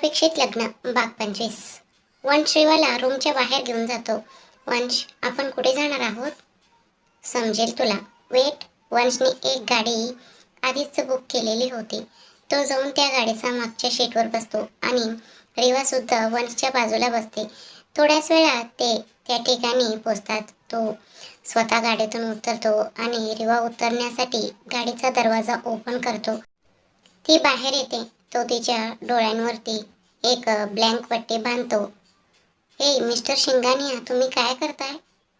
अनपेक्षित लग्न भाग 25. वंश श्रीवाला रूमच्या बाहेर घेऊन जातो. वंश, आपण कुठे जाणार आहोत? समजेल तुला. वेट. वंशने एक गाडी आधीच बुक केलेली होती. तो जाऊन त्या गाडीचा मागच्या सीटवर बसतो आणि रिवा सुद्धा वंशच्या बाजूला बसते. थोड्याच वेळात ते त्या ठिकाणी पोचतात. तो स्वतः गाडीतून उतरतो आणि रिवा उतरण्यासाठी गाडीचा दरवाजा ओपन करतो. ती बाहेर येते. तो तिच्या डोळ्यांवरती एक ब्लँक पट्टी बांधतो. हे मिस्टर शिंगानिया, तुम्ही काय करताय?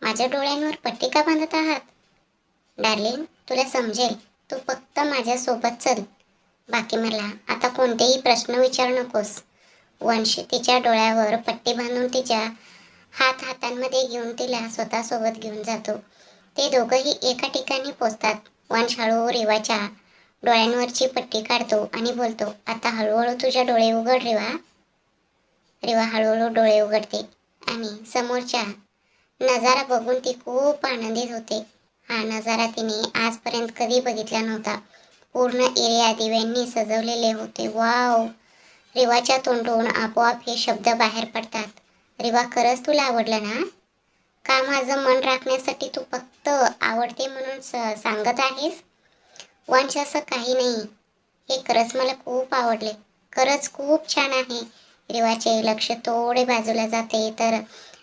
माझ्या डोळ्यांवर पट्टी का बांधत आहात? डार्लिंग, तुला समजेल. तू फक्त माझ्यासोबत चल. बाकी मला आता कोणतेही प्रश्न विचारू नकोस. वंश तिच्या डोळ्यावर पट्टी बांधून तिच्या हातांमध्ये घेऊन तिला स्वतःसोबत घेऊन जातो. ते दोघंही एका ठिकाणी पोचतात. वंश हळूहळू रिवाच्या डोळ्यांवरची पट्टी काढतो आणि बोलतो, आता हळूहळू तुझ्या डोळे उघड रिवा. रिवा हळूहळू डोळे उघडते आणि समोरच्या नजारा बघून ती खूप आनंदित होते. हा नजारा तिने आजपर्यंत कधी बघितला नव्हता. पूर्ण एरिया दिव्यांनी सजवलेले होते. वाव! रिवाच्या तोंडून आपोआप हे शब्द बाहेर पडतात. रिवा, खरंच तुला आवडलं ना? का माझं मन राखण्यासाठी तू फक्त आवडते म्हणून सांगत आहेस? वंश, असं काही नाही. हे खरंच मला खूप आवडले. खरंच खूप छान आहे. रिवाचे लक्ष थोडे बाजूला जाते तर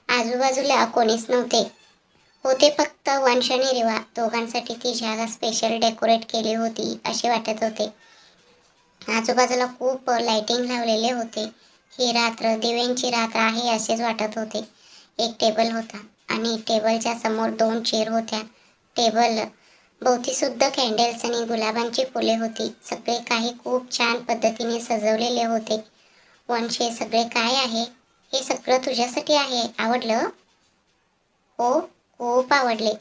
आजूबाजूला कोणीच नव्हते. होते फक्त वंश आणि रिवा. दोघांसाठी ती जागा स्पेशल डेकोरेट केली होती असे वाटत होते. आजूबाजूला खूप लाइटिंग लावलेले होते. ही रात्र दिव्यांची रात्र आहे असेच वाटत होते. एक टेबल होता आणि टेबलच्या समोर 2 चेअर होत्या. टेबल भोवती सुद्धा कॅन्डल्स आणि गुलाबांची फुले होती. सगळे काही खूप छान पद्धतीने सजवलेले होते. वंश, हे सगळे काय आहे? हे सगळं तुझ्यासाठी आहे. आवडलं? हो, खूप आवडले.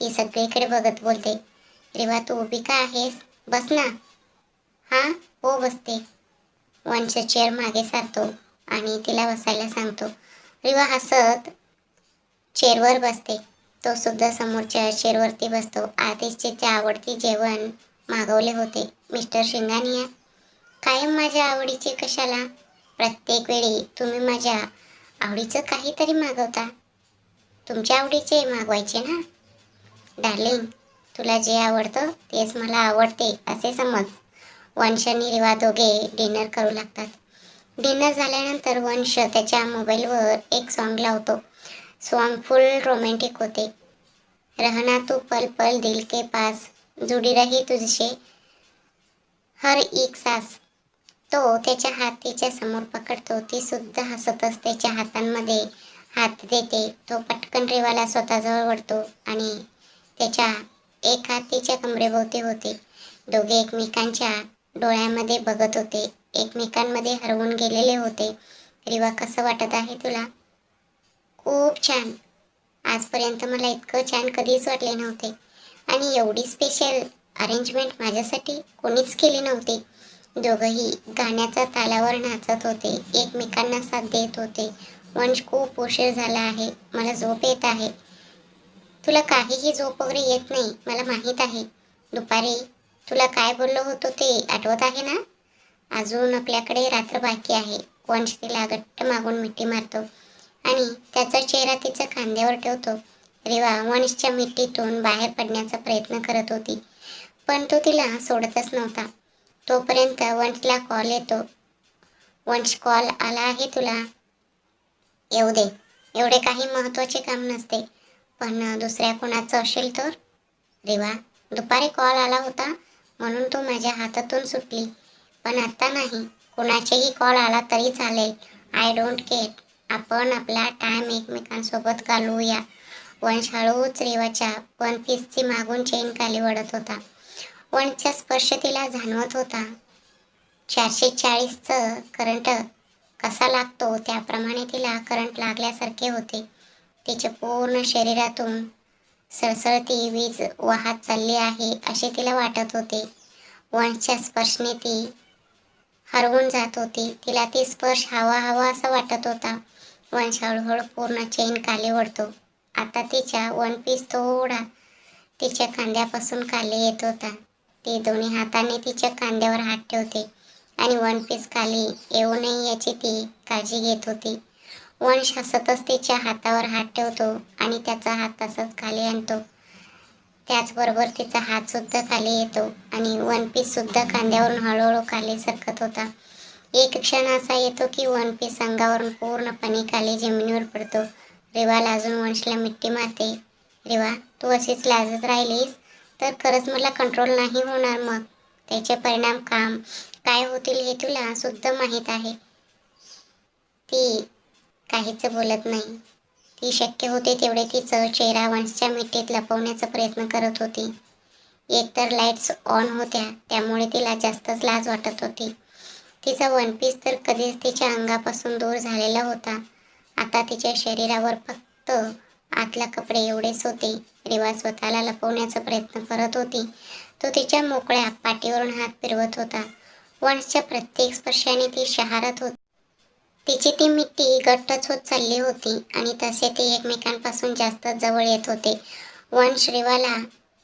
ती सगळीकडे बघत बोलते. रिवा, तू उभी का आहेस? बस ना. हा, हो बसते. वंश चेअर मागे सारतो आणि तिला बसायला सांगतो. रिवा हसत चेअरवर बसते. तो सुद्धा समोरच्या चेअरवरती बसतो. आधीच त्याचे आवडते जेवण मागवले होते. मिस्टर शिंगानिया, कायम माझ्या आवडीचे कशाला? प्रत्येक वेळी तुम्ही माझ्या आवडीचं काहीतरी मागवता. तुमच्या आवडीचे मागवायचे ना? डार्लिंग, तुला जे आवडतं तेच मला आवडते असे समज. वंश आणि रिवा दोघे डिनर करू लागतात. डिनर झाल्यानंतर वंश त्याच्या मोबाईलवर एक सॉन्ग लावतो. सॉन्ग फुल रोमॅन्टिक होते. रहना तू पल पल दिल के पास, जुडी रही तुझसे हर एक सास. तो त्याच्या हात तिच्या समोर पकडतो. ती सुद्धा हसतच त्याच्या हातांमध्ये हात देते. तो पटकन रिवाला स्वतःजवळ ओढतो आणि त्याच्या एक हात तिच्या कमरेभोवती होते. दोघे एकमेकांच्या डोळ्यामध्ये बघत होते. एकमेकांमध्ये हरवून गेलेले होते. रिवा, कसं वाटत आहे तुला? खूप छान. आजपर्यंत मला इतकं छान कधीच वाटले नव्हते. आणि एवढी स्पेशल अरेंजमेंट माझ्यासाठी कोणीच केली नव्हती. दोघंही गाण्याच्या तालावर नाचत होते. एकमेकांना साथ देत होते. वंश, खूप उशीर झाला आहे. मला झोप येत आहे. तुला काहीही झोप वगैरे येत नाही, मला माहीत आहे. दुपारी तुला काय बोललो होतो ते आठवत आहे ना? अजून आपल्याकडे रात्र बाकी आहे. वंश तिला घट्ट मागून मिठी मारतो आणि त्याचा चेहरा तिच्या खांद्यावर ठेवतो. रिवा वंशच्या मिठीतून बाहेर पडण्याचा प्रयत्न करत होती, पण तो तिला सोडतच नव्हता. तोपर्यंत वंशला कॉल येतो. वंश, कॉल आला आहे तुला? येऊ दे. एवढे काही महत्त्वाचे काम नसते. पण दुसऱ्या कोणाचं असेल तर? रिवा, दुपारी कॉल आला होता म्हणून तू माझ्या हातातून सुटली. पण आता नाही. कोणाचेही कॉल आला तरी चालेल. I don't care. आपण आपला टाइम एकमेकांसोबत घालवूया. वंश हळूच रिवाच्या वन पीसची मागून चेन खाली वळत होता. वंशचा स्पर्श तिला जाणवत होता. 440चं करंट कसा लागतो त्याप्रमाणे तिला करंट लागल्यासारखे होते. तिच्या पूर्ण शरीरातून सळसळती वीज वाहत चालली आहे असे तिला वाटत होते. वंशच्या स्पर्शने ती हरवून जात होती. तिला ती स्पर्श हवा हवा असा वाटत होता. वंश हळूहळू पूर्ण चेन खाली ओढतो. आता तिच्या वन पीस थोडा तिच्या खांद्यापासून खाली येत होता. ती दोन्ही हाताने तिच्या खांद्यावर हात ठेवते आणि वन पीस खाली येऊ नये याची ती काळजी घेत होती. वंश हसतच तिच्या हातावर हात ठेवतो आणि त्याचा हात तसाच खाली आणतो. त्याचबरोबर तिचा हात सुद्धा खाली येतो आणि वन पीस सुद्धा खांद्यावरून हळूहळू खाली सरकत होता. एक क्षण असा येतो की वन पीस अंगावरून पूर्णपणे खाली जमिनीवर पडतो. रिवा लाजून वंशला मिठी मारते. रिवा, तू अशीच लाजत राहिलीस तर खरंच मला कंट्रोल नाही होणार. मग त्याचे परिणाम काय होतील हे तुला सुद्धा माहीत आहे. ती काहीच बोलत नाही. ती शक्य होते तेवढे तिचं चेहरा वंशच्या मिठीत लपवण्याचा प्रयत्न करत होती. एकतर लाईट्स ऑन होत्या त्यामुळे तिला जास्तच लाज वाटत होती. तिचा वन पीस तर कधीच तिच्या अंगापासून दूर झालेला होता. आता तिच्या शरीरावर फक्त आतला कपडे एवढेच होते. रिवा स्वतःला लपवण्याचा प्रयत्न करत होती. तो तिच्या मोकळ्या पाठीवरून हात फिरवत होता. वंशच्या प्रत्येक स्पर्शाने ती शहारत होती. तिची ती मिठी घट्टच होत चालली होती आणि तसे ते एकमेकांपासून जास्त जवळ येत होते. वंश रिवाला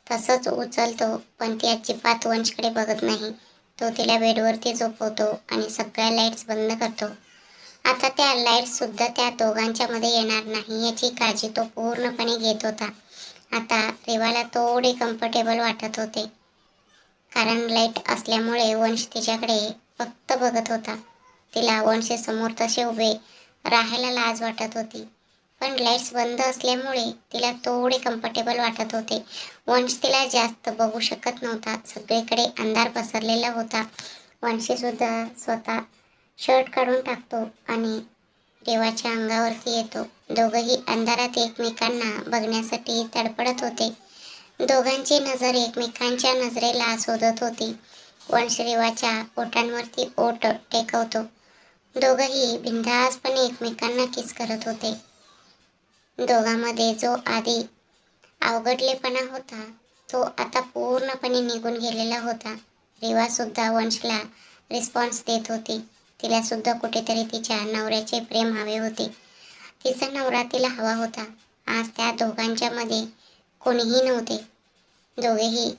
तसंच उचलतो पण ती अजिबात वंशकडे बघत नाही. तो तिला बेडवरती झोपवतो आणि सगळ्या लाईट्स बंद करतो. आता त्या लाईट्स सुद्धा त्या दोघांच्या मध्ये येणार नाही याची काळजी तो पूर्णपणे घेत होता. आता रिवाला थोडे कम्फर्टेबल वाटत होते कारण लाईट असल्यामुळे वंश तिच्याकडे फक्त बघत होता. तिला वंशे समोर तसे उभे राहायला लाज वाटत होती पण लाईट्स बंद असल्यामुळे तिला थोडे कम्फर्टेबल वाटत होते. वंश तिला जास्त बघू शकत नव्हता. सगळीकडे अंधार पसरलेला होता. वंशी सुद्धा स्वतः शर्ट काढून टाकतो आणि देवाच्या अंगावरती येतो. दोघंही अंधारात एकमेकांना बघण्यासाठी तडपडत होते. दोघांची नजर एकमेकांच्या नजरेला शोधत होती. वंश रिवाच्या ओठांवरती ओठ टेकवतो. दोघंही बिनधास्तपणे एकमेकांना किस करत होते. दोघांमध्ये जो आधी अवघडलेपणा होता तो आता पूर्णपणे निघून गेलेला होता. रिवा सुद्धा वंशला रिस्पॉन्स देत होती. तिला सुद्धा कुठेतरी तिच्या नवऱ्याचे प्रेम हवे होते. तिचा नवरा तिला हवा होता. आज त्या दोघांच्या मध्ये कोणीही नव्हते. दोघेही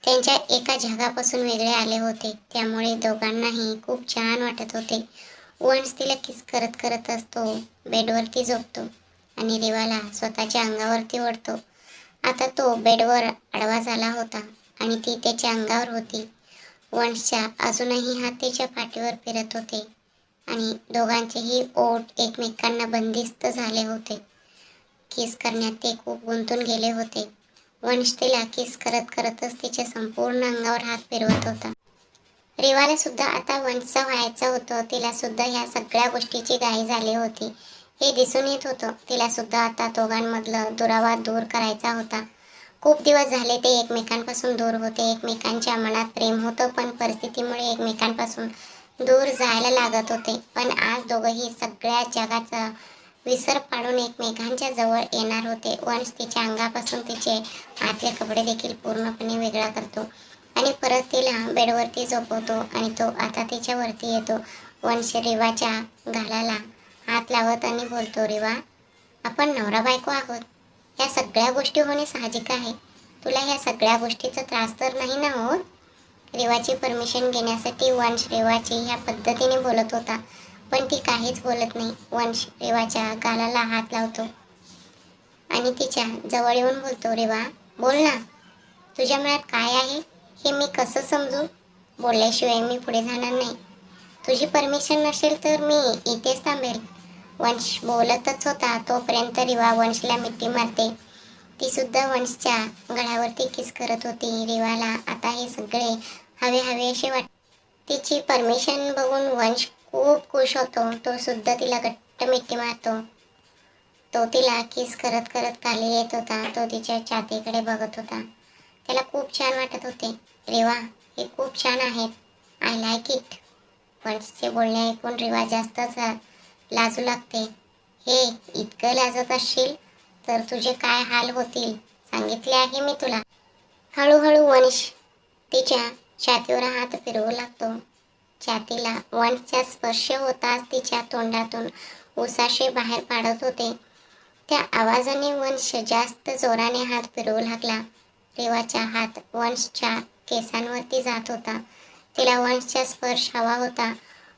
त्यांच्या एका जगापासून वेगळे आले होते. त्यामुळे दोघांनाही खूप छान वाटत होते. वंश तिला किस करत करत असतो बेडवरती झोपतो आणि रिवाला स्वतःच्या अंगावरती ओढतो. आता तो बेडवर आडवा झाला होता आणि ती त्याच्या अंगावर होती. वंशच्या अजूनही हात तिच्या पाठीवर फिरत होते आणि दोघांचेही ओठ एकमेकांना बंदिस्त झाले होते. किस करण्यात ते खूप गुंतून गेले होते. वंश तिला किस करत करतच तिच्या संपूर्ण अंगावर हात फिरवत होता. रिवाला सुद्धा आता वंशचा व्हायचं होतं. तिला सुद्धा ह्या सगळ्या गोष्टीची घाई झाली होती हे दिसून येत होतं. तिला सुद्धा आता दोघांमधलं दुरावा दूर करायचा होता. खूप दिवस झाले ते एकमेकांपासून दूर होते. एकमेकांच्या मनात प्रेम होतं पण परिस्थितीमुळे एकमेकांपासून दूर जायला लागत होते. पण आज दोघंही सगळ्या जगाचा विसर पाडून एकमेकांच्या जवळ येणार होते. वंश तिच्या अंगापासून तिचे आतले कपडे देखील पूर्णपणे वेगळा करतो आणि परत तिला बेडवरती झोपवतो आणि तो आता तिच्यावरती येतो. वंश रिवाच्या गालाला हात लावत आणि बोलतो, रिवा, आपण नवरा बायको आहोत. ह्या सगळ्या गोष्टी होणे साहजिक आहे. तुला ह्या सगळ्या गोष्टीचा त्रास तर नाही ना होत? रिवाची परमिशन घेण्यासाठी वंश रिवाची ह्या पद्धतीने बोलत होता पण ती काहीच बोलत नाही. वंश रिवाच्या गालाला हात लावतो आणि तिच्या जवळ येऊन बोलतो, रिवा, बोल ना, तुझ्या मनात काय आहे हे मी कसं समजू? बोलल्याशिवाय मी पुढे जाणार नाही. तुझी परमिशन नसेल तर मी इथेच थांबेल. वंश बोलतच होता तोपर्यंत रिवा वंशला मिठी मारते. ती सुद्धा वंशच्या गळ्यावरती किस करत होती. रिवाला आता हे सगळे हवे हवे असे वाटते. तिची परमिशन बघून वंश खूप खुश होतो. तो सुद्धा तिला घट्ट मिठी मारतो. तो तिला किस करत करत खाली येत होता. तो तिच्या छातीकडे बघत होता. त्याला खूप छान वाटत होते. रिवा, हे खूप छान आहेत. I like it. वंशचे बोलणे ऐकून रिवा जास्तच लाजू लागते. हे इतकं लाजत असशील तर तुझे काय हाल होतील सांगितले आहे मी तुला. हळूहळू वंश तिच्या छातीवर हात फिरवू लागतो. छातीला वंशचा स्पर्श होताच तिच्या तोंडातून उसाशे बाहेर पाडत होते. त्या आवाजाने वंश जास्त जोराने हात फिरवू लागला. रिवाचा हात वंशच्या केसांवरती जात होता. तिला वंशचा स्पर्श हवा होता.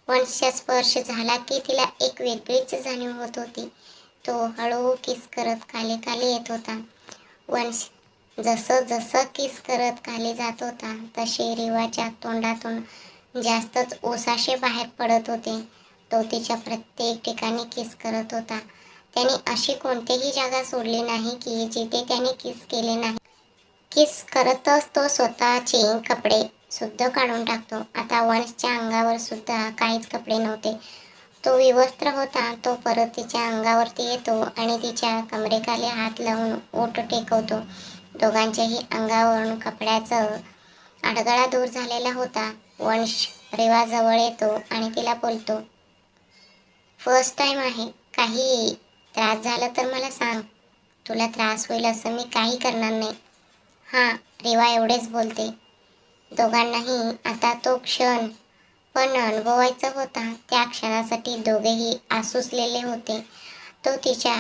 वंशचा स्पर्श झाला की तिला एक वेगळीच जाणीव होत होती. तो हळू किस करत खाली खाली येत होता. वंश जसं जसं किस करत खाली जात होता तसे रिवाच्या तोंडातून जास्तच ओसाशे बाहेर पडत होते. तो तिच्या प्रत्येक ठिकाणी किस करत होता. त्याने अशी कोणतीही जागा सोडली नाही की जिथे त्याने किस केले नाही. किस करतच तो स्वतःचे कपडे सुद्धा काढून टाकतो. आता वंशच्या अंगावर सुद्धा काहीच कपडे नव्हते. तो विवस्त्र होता. तो परत तिच्या अंगावरती येतो आणि तिच्या कमरेखाली हात लावून ओठ टेकवतो. दोघांच्याही अंगावरून कपड्याचं अडगळा दूर झालेला होता. वंश रेवाजवळ येतो आणि तिला बोलतो, फर्स्ट टाइम आहे. काही त्रास झाला तर मला सांग. तुला त्रास होईल असं मी काही करणार नाही. हां, रेवा एवढेच बोलते. दोघांनाही आता तो क्षण पण अनुभवायचा होता. त्या क्षणासाठी दोघेही आसुसलेले होते. तो तिच्या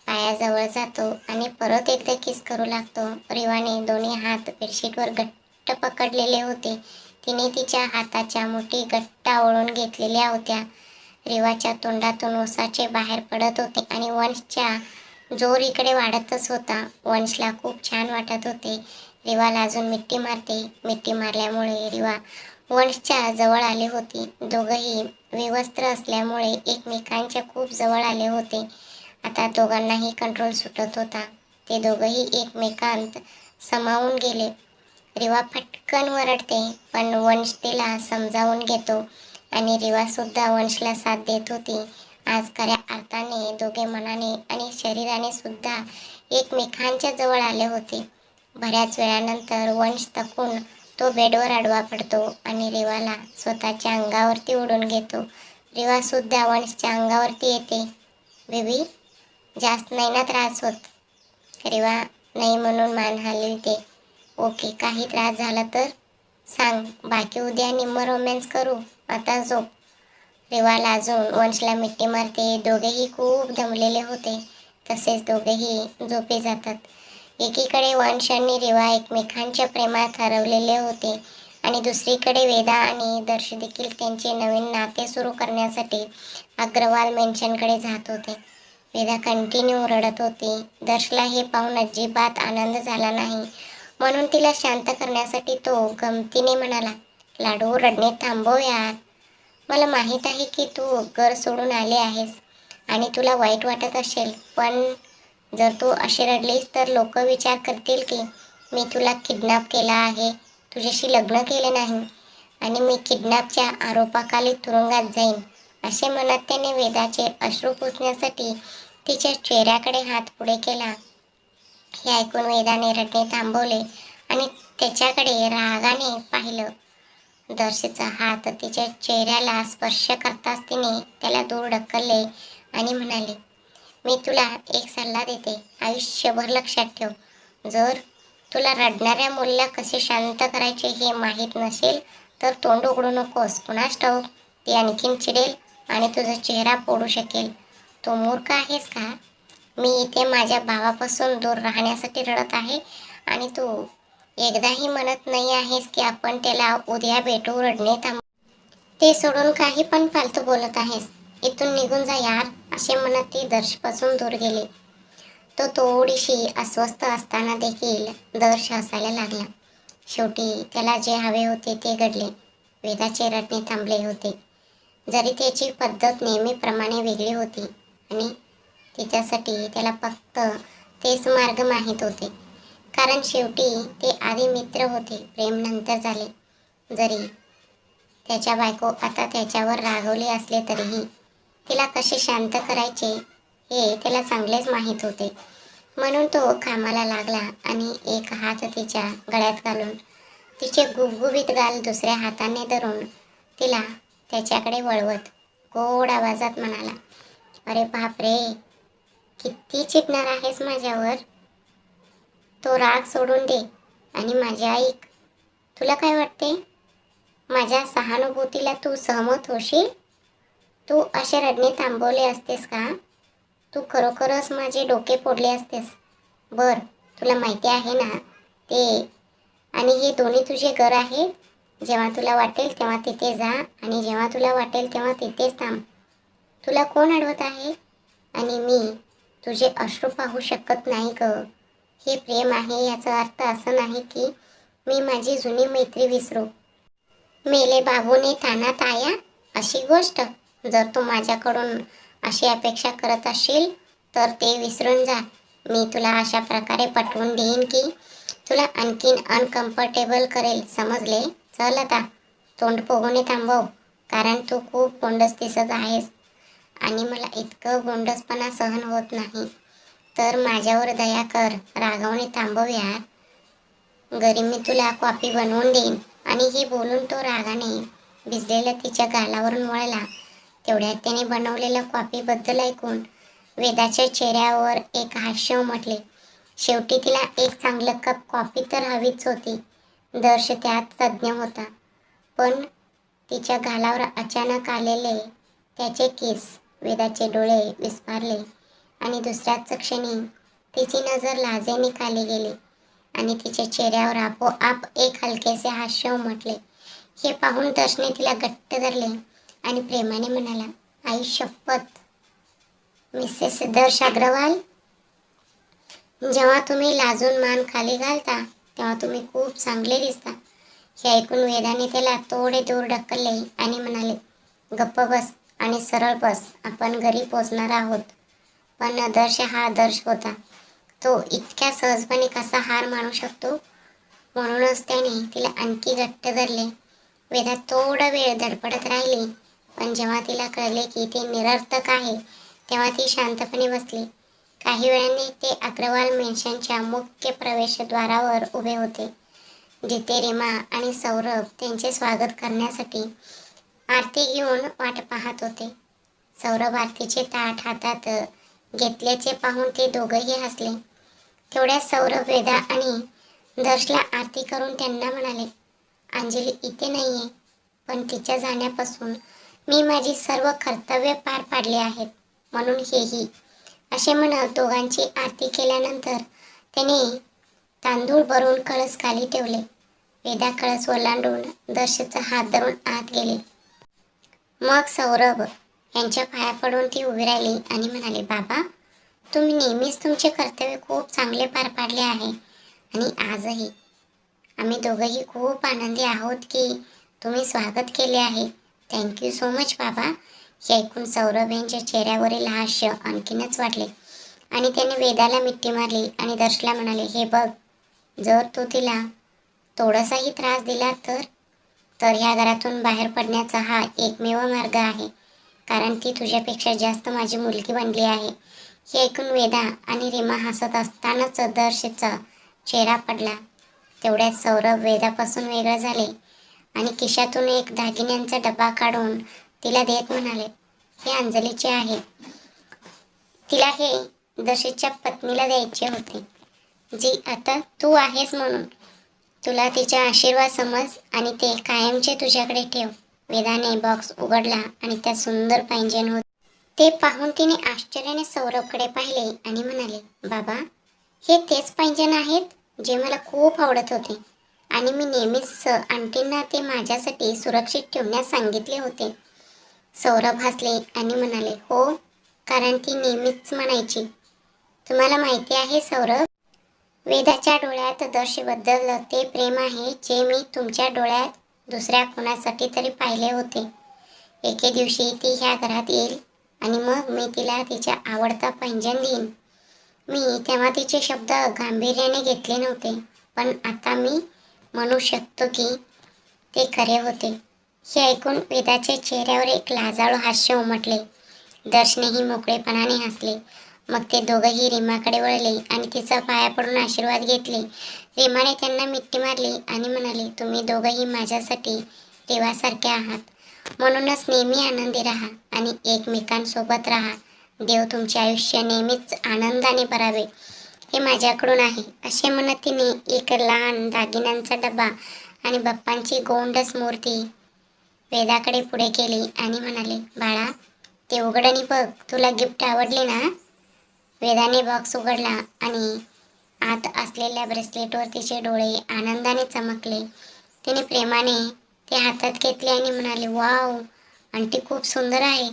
पायाजवळ जातो आणि परत एकदा किस करू लागतो. रेवाने दोन्ही हात बेडशीटवर घट्ट पकडलेले होते. तिने तिच्या हाताच्या मुठी घट्ट आवळून घेतलेल्या होत्या. रेवाच्या तोंडातून ओसाचे बाहेर पडत होते आणि वंशच्या जोर इकडे वाढतच होता. वंशला खूप छान वाटत होते. रेवाला अजून मिठी मारते. मिठी मारल्यामुळे रेवा वंशच्या जवळ आली होती. दोघंही विवस्त्र असल्यामुळे एकमेकांच्या खूप जवळ आले होते. आता दोघांनाही कंट्रोल सुटत होता. ते दोघंही एकमेकांत समावून गेले. रेवा फटकन वरडते पण वंश तिला समजावून घेतो आणि रेवा सुद्धा वंशला साथ देत होती. आज खऱ्या अर्थाने दोघे मनाने आणि शरीराने सुद्धा एकमेकांच्या जवळ आले होते. बऱ्याच वेळानंतर वंश थकून तो बेडवर आडवा पडतो आणि रेवाला स्वतःच्या अंगावरती ओढून घेतो. रेवा सुद्धा वंशच्या अंगावरती येते. बेबी, जास्त नाही ना त्रास होत? रेवा नाही म्हणून मान हलविते. ओके, काही त्रास झाला तर सांग. बाकी उद्या निम्म रोमॅन्स करू. आता झोप. रेवा लाजून वंशला मिठी मारते. दोघेही खूप दमलेले होते. तसेच दोघेही झोपी जातात. एकीकडे वंश आणि रेवा एकमेकांच्या प्रेमात हरवलेले होते आणि दुसरीकडे वेदा आणि दर्श देखील त्यांचे नवीन नाते सुरू करण्यासाठी अग्रवाल मेन्शनकडे जात होते. वेदा कंटिन्यू रडत होती. दर्शला हे पाहून अजिबात आनंद झाला नाही. म्हणून तिला शांत करण्यासाठी तो गमतीने म्हणाला, लाडू, रडणे थांबव यार. मला माहीत आहे की तू घर सोडून आले आहेस आणि तुला वाईट वाटत असेल, पण जर तू अशी रडलीस तर लोक विचार करतील की मी तुला किडनॅप केला आहे, तुझ्याशी लग्न केले नाही आणि मी किडनॅपच्या आरोपाखाली तुरुंगात जाईन. असे म्हणत त्याने वेदाचे अश्रू पुसण्यासाठी तिच्या चेहऱ्याकडे हात पुढे केला. हे ऐकून वेदाने रडणे थांबवले आणि त्याच्याकडे रागाने पाहिलं. दर्शचा हात तिच्या चेहऱ्याला स्पर्श करताच तिने त्याला दूर ढकलले आणि म्हणाले, मी तुला एक सल्ला देते. आयुष्यभर लक्षात ठेव, जर तुला रडणाऱ्या मुलीला कसे शांत करायचे हे माहीत नसेल तर तोंड उघडू नकोस. कुणास ठाऊक, ती आणखीन चिडेल आणि तुझा चेहरा फोडू शकेल. तू मूर्ख आहेस का? मी इथे माझ्या भावापासून दूर राहण्यासाठी रडत आहे आणि तू एकदाही म्हणत नाही आहेस की आपण त्याला उद्या भेटू. रडणे थांब. ते सोडून काही पण फालतू बोलत आहेस. इथून निघून जा यार. असे म्हणत ती दर्शपासून दूर गेली. तो थोडीशी अस्वस्थ असताना देखील दर्श हसायला लागला. शेवटी त्याला जे हवे होते ते घडले. वेदाचे रडणे थांबले होते. जरी त्याची पद्धत नेहमीप्रमाणे वेगळी होती आणि तिच्यासाठी त्याला फक्त तेच मार्ग माहीत होते. कारण शेवटी ते आधी मित्र होते, प्रेम नंतर झाले. जरी त्याच्या बायको आता त्याच्यावर रागवले असले तरीही तिला कसे शांत करायचे हे त्याला चांगलेच माहीत होते. म्हणून तो कामाला लागला आणि एक हात तिच्या गळ्यात घालून तिचे गुबगुबीत गाल दुसऱ्या हाताने धरून तिला त्याच्याकडे वळवत गोड आवाजात म्हणाला, अरे बापरे, किती चिडणार आहेस माझ्यावर? तो राग सोडून दे आणि माझे ऐक. तुला काय वाटते? माझ्या सहानुभूतीला तू सहमत होशील? तू असे रडणे थांबवले असतेस का? तू खरोखरच माझे डोके फोडले असतेस. बर, तुला माहिती आहे ना ते, आणि हे दोन्ही तुझे घर आहे. जेव्हा तुला वाटेल तेव्हा तिथे जा आणि जेव्हा तुला वाटेल तेव्हा तिथेच थांब. तुला कोण अडवत आहे? आणि मी तुझे अश्रू पाहू शकत नाही ग. हे प्रेम आहे याचा अर्थ असं नाही की मी माझी जुनी मैत्री विसरू. मेले बाबूने तानात आया अशी गोष्ट. जर तू माझ्याकडून अशी अपेक्षा करत असशील तर ते विसरून जा. मी तुला अशा प्रकारे पटवून देईन की तुला आणखीन अनकम्फर्टेबल करेल, समजले? चल आता तोंड पोगोने थांबव, कारण तू खूप गोंडस दिसत आहेस आणि मला इतकं गोंडसपणा सहन होत नाही. तर माझ्यावर दया कर, रागावणे थांबव यार. घरी मी तुला कॉफी बनवून देईन. आणि हे बोलून तो रागाने भिजलेल्या तिच्या गालावरून वळला. तेवढ्यात त्याने बनवलेल्या कॉफीबद्दल ऐकून वेदाच्या चेहऱ्यावर एक हास्य उमटले. शेवटी तिला एक चांगलं कप कॉफी तर हवीच होती. दर्श त्यात तज्ज्ञ होता. पण तिच्या गालावर अचानक आलेले त्याचे केस, वेदाचे डोळे विस्फारले आणि दुसऱ्याच क्षणी तिची नजर लाजेने खाली गेली आणि तिच्या चेहऱ्यावर आपोआप एक हलकेसे हास्य उमटले. हे पाहून दर्शने तिला घट्ट धरले आणि प्रेमाने म्हणाला, आई शपथ मिसेस दर्श अग्रवाल, जेव्हा तुम्ही लाजून मान खाली घालता तेव्हा तुम्ही खूप चांगले दिसता. हे ऐकून वेदाने त्याला थोडे दूर ढकलले आणि म्हणाले, गप्प बस आणि सरळ बस, आपण घरी पोचणार आहोत. पण आदर्श हा आदर्श होता. तो इतक्या सहजपणे कसा हार मानू शकतो? म्हणूनच त्याने तिला आणखी घट्ट धरले. वेदा थोडा वेळ धडपडत राहिली, पण जेव्हा तिला कळले की ते निरर्थक आहे तेव्हा ती शांतपणे बसली. काही वेळाने ते अग्रवाल मेन्शनच्या मुख्य प्रवेशद्वारावर उभे होते, जिथे रीमा आणि सौरभ त्यांचे स्वागत करण्यासाठी आरती घेऊन वाट पाहत होते. सौरभ आरतीचे ताट हातात घेतल्याचे पाहून ते दोघंही हसले. तेवढ्यात सौरभ वेदा आणि दर्शला आरती करून त्यांना म्हणाले, अंजली इथे नाहीये, पण तिच्या जाण्यापासून मी माझी सर्व कर्तव्य पार पाडली आहेत, म्हणून हेही. असे म्हणत दोघांची आरती केल्यानंतर त्याने तांदूळ भरून कळस खाली ठेवले. वेदा कळस ओलांडून दर्शचा हात धरून आत गेले. मग सौरभ यांच्या पाया पडून ती उभी राहिली आणि म्हणाले, बाबा तुम्ही नेहमीच तुमचे कर्तव्य खूप चांगले पार पाडले आहे आणि आजही आम्ही दोघंही खूप आनंदी आहोत की तुम्ही स्वागत केले आहे. थँक्यू सो मच बाबा. हे ऐकून सौरभ यांच्या चेहऱ्यावरील हास्य आणखीनच वाढले आणि त्याने वेदाला मिठी मारली आणि दर्शला म्हणाले, हे बघ, जर तू तिला थोडासाही त्रास दिला तर ह्या घरातून बाहेर पडण्याचा हा एकमेव मार्ग आहे, कारण ती तुझ्यापेक्षा जास्त माझी मुलगी बनली आहे. हे ऐकून वेदा आणि रीमा हसत असतानाच दर्शचा चेहरा पडला. तेवढ्यात सौरभ वेदापासून वेगळे झाले आणि खिशातून एक दागिन्यांचा डबा काढून तिला देत म्हणाले, हे अंजलीचे आहे. तिला हे दर्शच्या पत्नीला द्यायचे होते, जी आता तू आहेस म्हणून. तुला तिचा आशीर्वाद समज आणि ते कायमचे तुझ्याकडे ठेव. वेदाने बॉक्स उघडला आणि त्यात सुंदर पैंजण होते. ते पाहून तिने आश्चर्याने सौरभकडे पाहिले आणि म्हणाले, बाबा हे तेच पैंजण आहेत जे मला खूप आवडत होते आणि मी नेहमीच आंटींना ते माझ्यासाठी सुरक्षित ठेवण्यास सांगितले होते. सौरभ हसले आणि म्हणाले, हो, कारण ती नेहमीच म्हणायची. तुम्हाला माहिती आहे सौरभ, वेदाच्या डोळ्यात दर्शबद्दल ते प्रेम आहे जे मी तुमच्या डोळ्यात दुसऱ्या कोणासाठी तरी पाहिले होते. एके दिवशी ती ह्या घरात येईल आणि मग मी तिला तिच्या आवडता पैंजण देईन. मी तेव्हा तिचे शब्द गांभीर्याने घेतले नव्हते, पण आता मी म्हणू शकतो की ते खरे होते. हे ऐकून वेदाच्या चेहऱ्यावर एक लाजाळू हास्य उमटले. दर्शनेही मोकळेपणाने हसले. मग ते दोघंही रीमाकडे वळले आणि तिचा पाया पडून आशीर्वाद घेतले. रीमाने त्यांना मिठी मारली आणि म्हणाली, तुम्ही दोघंही माझ्यासाठी देवासारखे आहात, म्हणूनच नेहमी आनंदी राहा आणि एकमेकांसोबत राहा. देव तुमचे आयुष्य नेहमीच आनंदाने भरावे, हे माझ्याकडून आहे. असे म्हणत तिने एक लहान दागिन्यांचा डबा आणि बाप्पांची गोंडस मूर्ती वेदाकडे पुढे केली आणि म्हणाले, बाळा ते उघड आणि बघ, तुला गिफ्ट आवडले ना? वेदाने बॉक्स उघडला आणि आत असलेल्या ब्रेसलेटवर तिचे डोळे आनंदाने चमकले. तिने प्रेमाने ते हातात घेतले आणि म्हणाले, वाव आंटी खूप सुंदर आहे.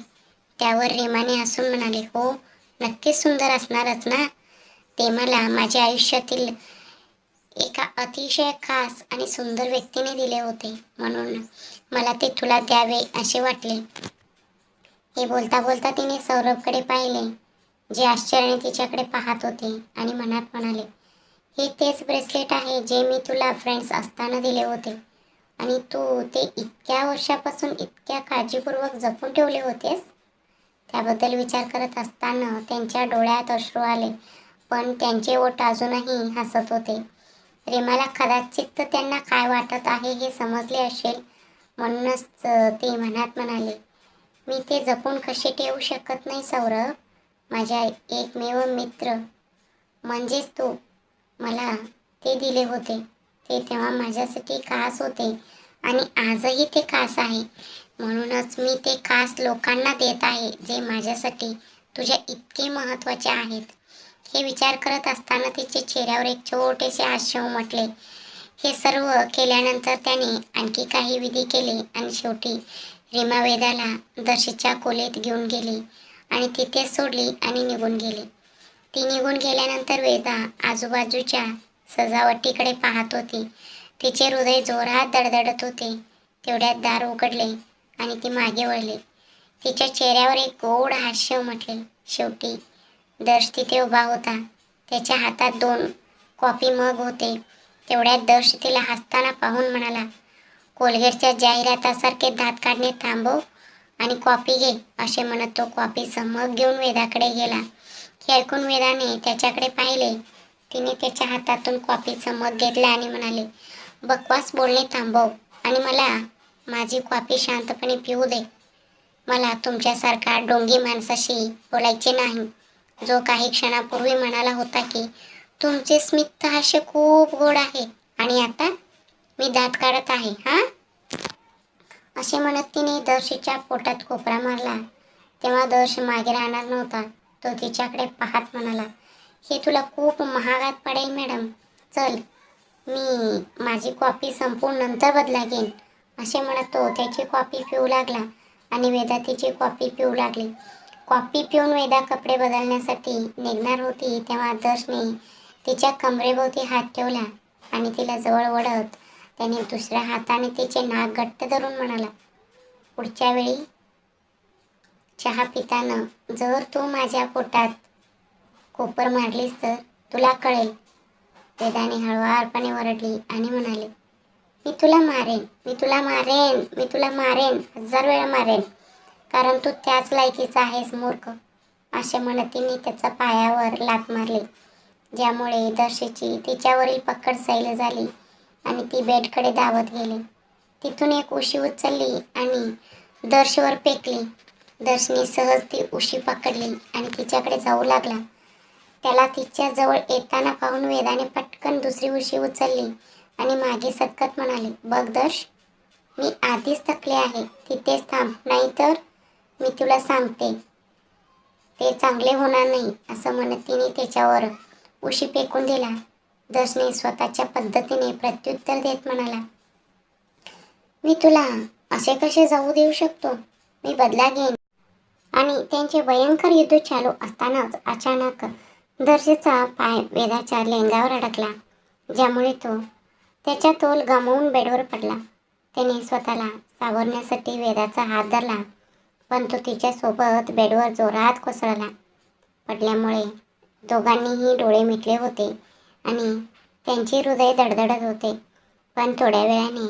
त्यावर रीमाने हसून म्हणाले, हो नक्कीच सुंदर असणारच ना. ते मला माझ्या आयुष्यातील एका अतिशय खास आणि सुंदर व्यक्तीने दिले होते, म्हणून मला ते तुला द्यावे असे वाटले. हे बोलता बोलता तिने सौरभकडे पाहिले, जे आश्चर्याने तिच्याकडे पाहत होते आणि मनात म्हणाले, हे तेच ब्रेसलेट आहे जे मी तुला फ्रेंड्स असताना दिले होते आणि तू ते इतक्या वर्षापासून इतक्या काळजीपूर्वक जपून ठेवले होतेस. त्याबद्दल विचार करत असताना त्यांच्या डोळ्यात अश्रू आले, पण त्यांचे ओठ अजूनही हसत होते. रीमाला कदाचित त्यांना काय वाटत आहे हे समजले असेल, म्हणूनच ते मनात म्हणाले, मी ते जपून कसे ठेवू शकत नाही सौरभ. माझा एकमेव मित्र म्हणजेच तू मला ते दिले होते. ते तेव्हा माझ्यासाठी खास होते आणि आजही ते खास आहे. म्हणूनच मी ते खास लोकांना देत आहे जे माझ्यासाठी तुझ्या इतके महत्त्वाचे आहेत. हे विचार करत असताना तिच्या चेहऱ्यावर एक छोटेसे हास्य उमटले. हे सर्व केल्यानंतर त्याने आणखी काही विधी केले आणि शेवटी रीमा वेदाला दर्शीच्या खोलीत घेऊन गेली आणि तिथे सोडली आणि निघून गेली. ती निघून गेल्यानंतर वेदा आजूबाजूच्या सजावटीकडे पाहत होती. तिचे हृदय जोरात धडधडत होते. तेवढ्यात दार उघडले आणि ती मागे वळली. तिच्या चेहऱ्यावर एक गोड हास्य उमटले. शेवटी दर्श तिथे उभा होता. त्याच्या हातात 2 कॉफी मग होते. तेवढ्यात दर्श तिला हसताना पाहून म्हणाला, कोलगेटच्या जाहिरातासारखे दात काढणे थांबव आणि कॉफी घे, असे म्हणत तो कॉफीचं मग घेऊन वेदाकडे गेला. हे ऐकून वेदाने त्याच्याकडे पाहिले. तिने त्याच्या हातातून कॉफीचं मग घेतलं आणि म्हणाले, बकवास बोलणे थांबव आणि मला माझी कॉफी शांतपणे पिऊ दे. मला तुमच्यासारखा डोंगी माणसाशी बोलायचे नाही, जो काही क्षणापूर्वी म्हणाला होता की तुमचे स्मित हास्य खूप गोड आहे आणि आता मी दात काढत आहे हा. असे म्हणत तिने दर्शीच्या पोटात कोपरा मारला. तेव्हा दर्श मागे राहणार नव्हता. तो तिच्याकडे पाहत म्हणाला, हे तुला खूप महागात पडेल मॅडम. चल, मी माझी कॉफी संपवून नंतर बदला घेईन. असे म्हणत तो त्याची कॉफी पिऊ लागला आणि वेदा तिची कॉफी पिऊ लागली. कॉफी पिऊन वेदा कपडे बदलण्यासाठी निघणार होती तेव्हा दर्शने तिच्या कमरेभोवती हात ठेवला आणि तिला जवळ ओढत त्याने दुसऱ्या हाताने तिचे नाक घट्ट धरून म्हणाला, पुढच्या वेळी चहा पिताना जर तू माझ्या पोटात कोपर मारलीस तर तुला कळेल. वेदाने हळुवारपणे ओरडली आणि म्हणाले, मी तुला मारेन, मी तुला मारेन, मी तुला मारेन, 1000 वेळा मारेन, कारण तू त्याच लायकीचा आहेस मूर्ख. असे म्हणत तिने त्याच्या पायावर लाथ मारली, ज्यामुळे दर्शीची तिच्यावरील पकड सैल झाली आणि ती बेडकडे धावत गेली. तिथून एक उशी उचलली आणि दर्शवर फेकली. दर्शने सहज ती उशी पकडली आणि तिच्याकडे जाऊ लागला. त्याला तिच्या जवळ येताना पाहून वेदाने पटकन दुसरी उशी उचलली आणि मागे सतकत म्हणाले, बघ दर्श, मी आधीच थकले आहे, तिथेच थांब, नाहीतर मी तुला सांगते ते चांगले होणार नाही. असं म्हणत तिने त्याच्यावर उशी फेकून दिला. दर्शने स्वतःच्या पद्धतीने प्रत्युत्तर देत म्हणाला, मी तुला असे कसे जाऊ देऊ शकतो, मी बदला घेईन. आणि त्यांचे भयंकर युद्ध चालू असतानाच अचानक दर्शेचा पाय वेदाच्या लेंगावर अडकला, ज्यामुळे तो त्याचा तोल गमावून बेडवर पडला. त्याने स्वतःला सावरण्यासाठी वेदाचा हात धरला, पण तो तिच्यासोबत बेडवर जोरात कोसळला. पडल्यामुळे दोघांनीही डोळे मिटले होते आणि त्यांचे हृदय धडधडत होते. पण थोड्या वेळाने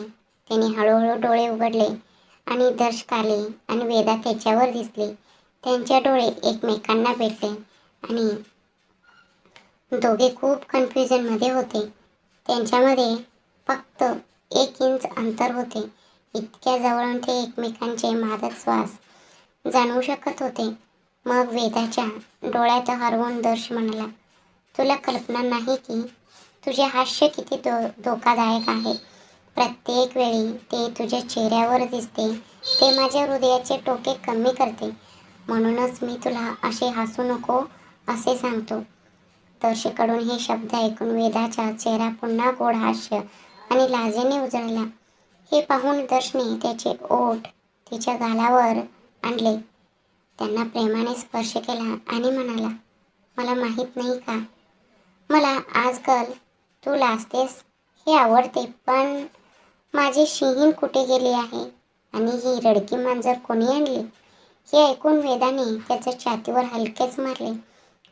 त्याने हळूहळू डोळे उघडले आणि दर्श आले आणि वेदा त्याच्यावर दिसले. त्यांचे डोळे एकमेकांना भेटले आणि दोघे खूप कन्फ्युजनमध्ये होते. त्यांच्यामध्ये फक्त 1 इंच अंतर होते. इतक्या जवळून ते एकमेकांचे मादक श्वास जाणवू शकत होते. मग वेदाच्या डोळ्यात हरवून दर्श म्हणाला, तुला कल्पना नाही की तुझे हास्य किती धोकादायक आहे. प्रत्येक वेळी ते तुझ्या चेहऱ्यावर दिसते ते माझ्या हृदयाचे टोके कमी करते. म्हणूनच मी तुला असे हसू नको असे सांगतो. दर्शकडून हे शब्द ऐकून वेदाचा चेहरा पुन्हा गोड हास्य आणि लाजेने उजळला. हे पाहून दर्शने त्याचे ओठ तिच्या गालावर आणले. त्यांना प्रेमाने स्पर्श केला आणि म्हणाला, मला माहीत नाही का, मला आजकाल तू लाजतेस हे आवडते, पण माझी शिहीन कुठे गेली आहे आणि ही रडकी मांजर कोणी आणली? हे ऐकून वेदाने त्याच्या छातीवर हलकेच मारले.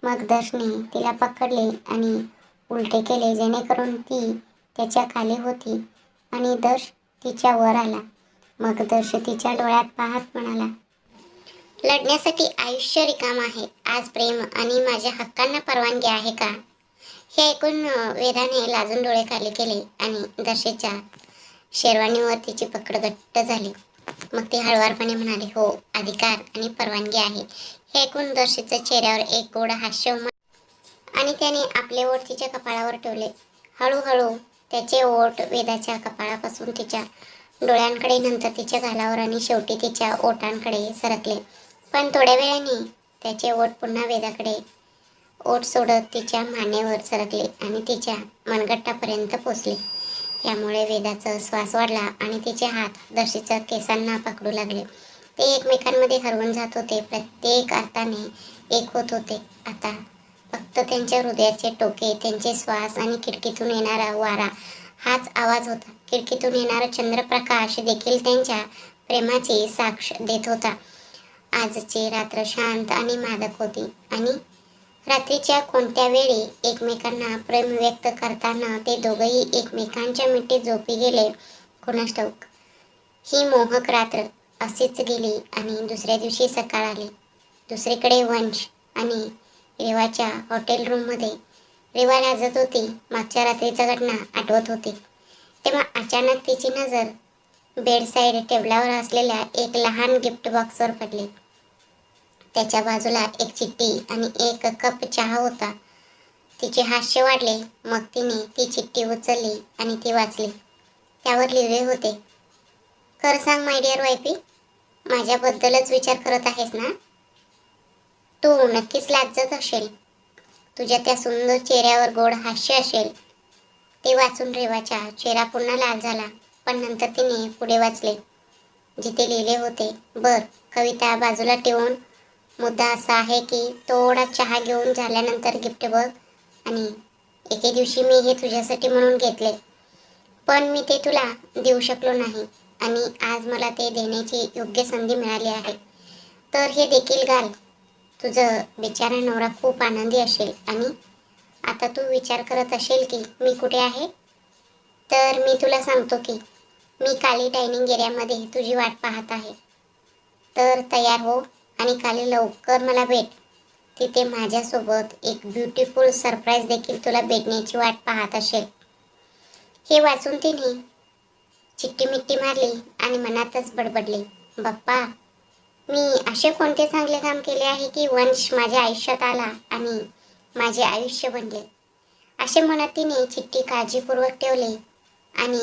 मग दर्शने तिला पकडले आणि उलटे केले, जेणेकरून ती त्याच्या खाली होती आणि दर्श तिच्या वर आला. मग दर्श तिच्या डोळ्यात पाहत म्हणाला, लढण्यासाठी आयुष्य रिकाम आहे. आज प्रेम आणि माझ्या हक्कांना परवानगी आहे का? हे ऐकून वेदाने लाजून डोळे खाली केले आणि दर्शेच्या शेरवानीवर तिची पकड घट्ट झाली. मग ती हळुवारपणे म्हणाली, हो, अधिकार आणि परवानगी आहे. हे ऐकून दर्शेच्या चेहऱ्यावर एक गोड हास्य आणि त्याने आपले ओठ तिच्या कपाळावर ठेवले. हळूहळू त्याचे ओठ वेदाच्या कपाळापासून तिच्या डोळ्यांकडे, नंतर तिच्या गालावर आणि शेवटी तिच्या ओठांकडे सरकले. पण थोड्या वेळाने त्याचे ओठ पुन्हा वेदाकडे ओठ सोडत तिच्या मानेवर सरकले आणि तिच्या मनगट्टापर्यंत पोचले. यामुळे वेदाचा श्वास वाढला आणि तिचे हात दर्शेच्या केसांना पकडू लागले. ते एकमेकांमध्ये हरवून जात होते, प्रत्येक अर्थाने एक होत होते. आता फक्त त्यांच्या हृदयाचे टोके, त्यांचे श्वास आणि खिडकीतून येणारा वारा हाच आवाज होता. खिडकीतून येणारा चंद्रप्रकाश देखील त्यांच्या प्रेमाची साक्ष देत होता. आजची रात्र शांत आणि मादक होती आणि रात्रीच्या कोणत्या वेळी एकमेकांना प्रेम व्यक्त करताना ते दोघंही एकमेकांच्या मिठीत झोपी गेले, कोणास ठाऊक. ही मोहक रात्र अशीच गेली आणि दुसऱ्या दिवशी सकाळ आली. दुसरीकडे वंश आणि रेवाच्या हॉटेल रूममध्ये रेवा लाजत होती. मागच्या रात्रीचा घटना आठवत होती. तेव्हा अचानक तिची नजर बेडसाईड टेबलावर असलेल्या एक लहान गिफ्ट बॉक्सवर पडली. त्याच्या बाजूला एक चिठ्ठी आणि एक कप चहा होता. तिचे हास्य वाढले. मग तिने ती चिठ्ठी उचलली आणि ती वाचली. त्यावर लिहिले होते, खरं सांग माय डिअर वायफी, माझ्याबद्दलच विचार करत आहेस ना? तू नक्कीच लाजत असेल. तुझ्या त्या सुंदर चेहऱ्यावर गोड हास्य असेल. ते वाचून रेवाचा चेहरा पुन्हा लाल झाला. पण नंतर तिने पुढे वाचले, जिथे लिहिले होते, बर, कविता बाजूला ठेवून मुद्दा असा आहे की थोडा चहा घेऊन झाल्यानंतर गिफ्ट बघ. आणि एके दिवशी मी हे तुझ्यासाठी म्हणून घेतले, पण मी ते तुला देऊ शकलो नाही आणि आज मला ते देण्याची योग्य संधी मिळाली आहे. तर हे देखील घाल. तुझं बिचारा नवरा खूप आनंदी असेल आणि आता तू विचार करत असेल की मी कुठे आहे. तर मी तुला सांगतो की मी काली डायनिंग एरियामध्ये तुझी वाट पाहत आहे. तर तयार हो आणि काली लवकर मला भेट. तिथे माझ्यासोबत एक ब्युटिफुल सरप्राईज देखील तुला भेटण्याची वाट पाहत असेल. हे वाचून तिने चिट्टी मिट्टी मारली आणि मनातच बडबडली, बाप्पा, मी असे कोणते चांगले काम केले आहे की वंश माझ्या आयुष्यात आला आणि माझे आयुष्य बनले. असे म्हणत तिने चिठ्ठी काळजीपूर्वक ठेवली आणि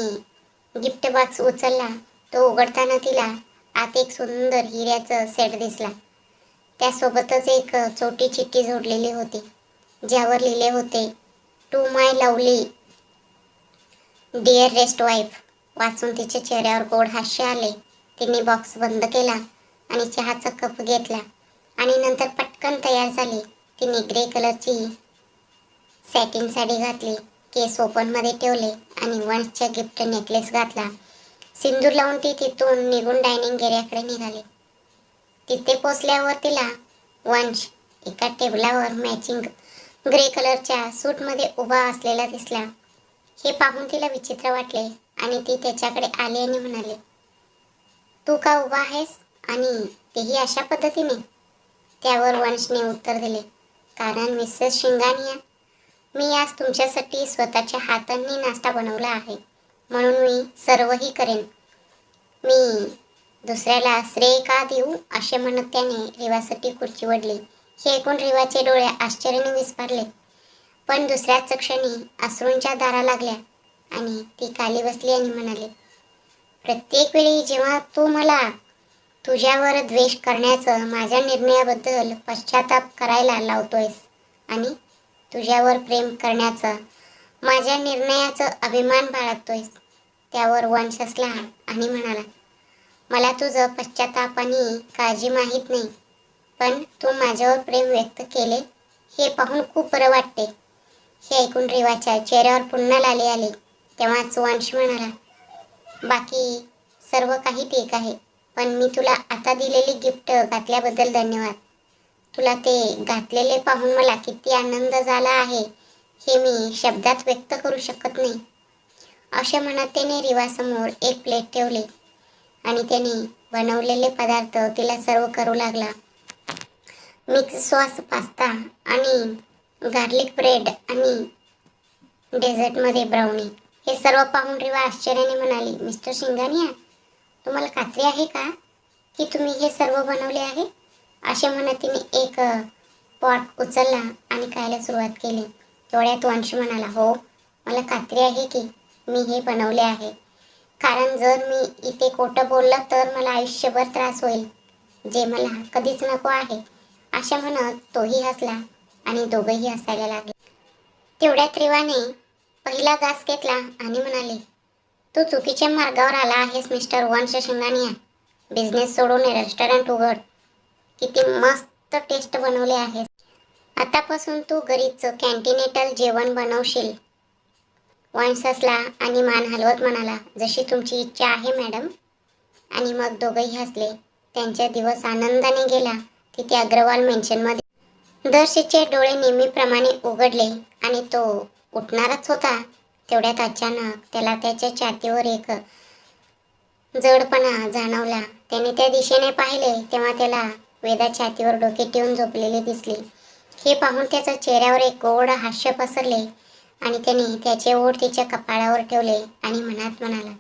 गिफ्ट बॉक्स उचलला. तो उघडताना तिला आत एक सुंदर हिऱ्याचं सेट दिसला. त्यासोबतच एक छोटी चिठ्ठी जोडलेली होती, ज्यावर लिहिले होते, to my lovely dear rest wife. वाचून तिच्या चेहऱ्यावर गोड हास्य आले. तिने बॉक्स बंद केला आणि चहाचा कप घेतला आणि नंतर पटकन तयार झाली. तिने ग्रे कलरची सॅटिन साडी घातली, केस ओपनमध्ये ठेवले आणि वंशच्या गिफ्ट नेकलेस घातला. सिंदूर लावून ती तिथून निघून डायनिंग एरियाकडे निघाली. तिथे पोचल्यावर तिला वंश एका टेबलावर मॅचिंग ग्रे कलरच्या सूटमध्ये उभा असलेला दिसला. हे पाहून तिला विचित्र वाटले आणि ती त्याच्याकडे आली आणि म्हणाली, तू का उभा आहेस आणि तेही अशा पद्धतीने? त्यावर वंशने उत्तर दिले, कारण मिसेस शिंगानिया, मी आज तुमच्यासाठी स्वतःच्या हातांनी नाश्ता बनवला आहे, म्हणून मी सर्वही करेन. मी दुसऱ्याला श्रेय का देऊ, असे म्हणत त्याने रेवासाठी खुर्ची ओढली. हे ऐकून रेवाचे डोळे आश्चर्याने विस्फारले. पण दुसऱ्याच क्षणी अश्रूंच्या धारा लागल्या आणि ती खाली बसली आणि म्हणाली, प्रत्येक वेळी जेव्हा तू मला तुझ्यावर द्वेष करण्याचं माझ्या निर्णयाबद्दल पश्चाताप करायला लावतोयस आणि तुझ्यावर प्रेम करण्याचा माझ्या निर्णयाचा अभिमान बाळगतोयस, त्यावर वंश हसला आणि म्हणाला, मला तुझं पश्चाताप आणि काळजी माहीत नाही, पण तू माझ्यावर प्रेम व्यक्त केले हे पाहून खूप बरं वाटते. हे ऐकून रेवाच्या चेहऱ्यावर पुन्हा लाली आली. तेव्हाच वंश म्हणाला, बाकी सर्व काही ठीक आहे, पण मी तुला आता दिलेली गिफ्ट घातल्याबद्दल धन्यवाद. तुला ते घातलेले पाहून मला किती आनंद झाला आहे हे मी शब्दात व्यक्त करू शकत नाही. असे म्हणत त्याने रिवासमोर एक प्लेट ठेवली आणि त्याने बनवलेले पदार्थ तिला सर्व करू लागला. मिक्स सॉस पास्ता आणि गार्लिक ब्रेड आणि डेझर्टमध्ये ब्राउनी. हे सर्व पाहून रिवा आश्चर्याने म्हणाली, मिस्टर शिंगानिया, तुम्हाला खात्री आहे का की तुम्ही हे सर्व बनवले आहे? असे म्हणत तिने एक पॉट उचलला आणि खायला सुरुवात केली. तेवढ्यात वंश म्हणाला, हो, मला खात्री आहे की मी हे बनवले आहे, कारण जर मी इथे खोटं बोललं तर मला आयुष्यभर त्रास होईल, जे मला कधीच नको आहे. अशा म्हणत तोही हसला आणि दोघंही हसायला लागले. तेवढ्यात रिवाने पहिला घास घेतला आणि म्हणाले, तू चुकीच्या मार्गावर आला आहेस मिस्टर वंश शिंगानिया. बिझनेस सोडून रेस्टॉरंट उघड. किती मस्त टेस्ट बनवले आहेस. आतापासून तू घरीच कॅन्टिनेंटल जेवण बनवशील. वंश हसला आणि मान हलवत म्हणाला, जशी तुमची इच्छा आहे मॅडम. आणि मग दोघंही हसले. त्यांचा दिवस आनंदाने गेला. तिथे अग्रवाल मेन्शनमध्ये दर्शीचे डोळे नेहमीप्रमाणे उघडले आणि तो उठणारच होता. तेवढ्यात अचानक त्याला त्याच्या छातीवर एक जडपणा जाणवला. त्याने त्या दिशेने पाहिले तेव्हा त्याला वेदा छातीवर डोके ठेवून झोपलेली दिसली. हे पाहून त्याच्या चेहऱ्यावर एक गोड हास्य पसरले आणि त्याने त्याचे ओठ तिच्या कपाळावर ठेवले आणि मनात म्हणाला,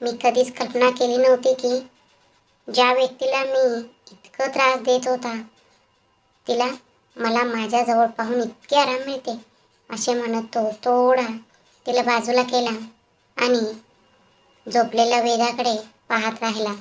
मी कधीच कल्पना केली नव्हती की ज्या व्यक्तीला मी इतकं त्रास देत होता तिला मला माझ्याजवळ पाहून इतके आराम मिळते. असे म्हणत तो थोडा तिला बाजूला केला आणि झोपलेल्या वेदाकडे पाहत राहिला.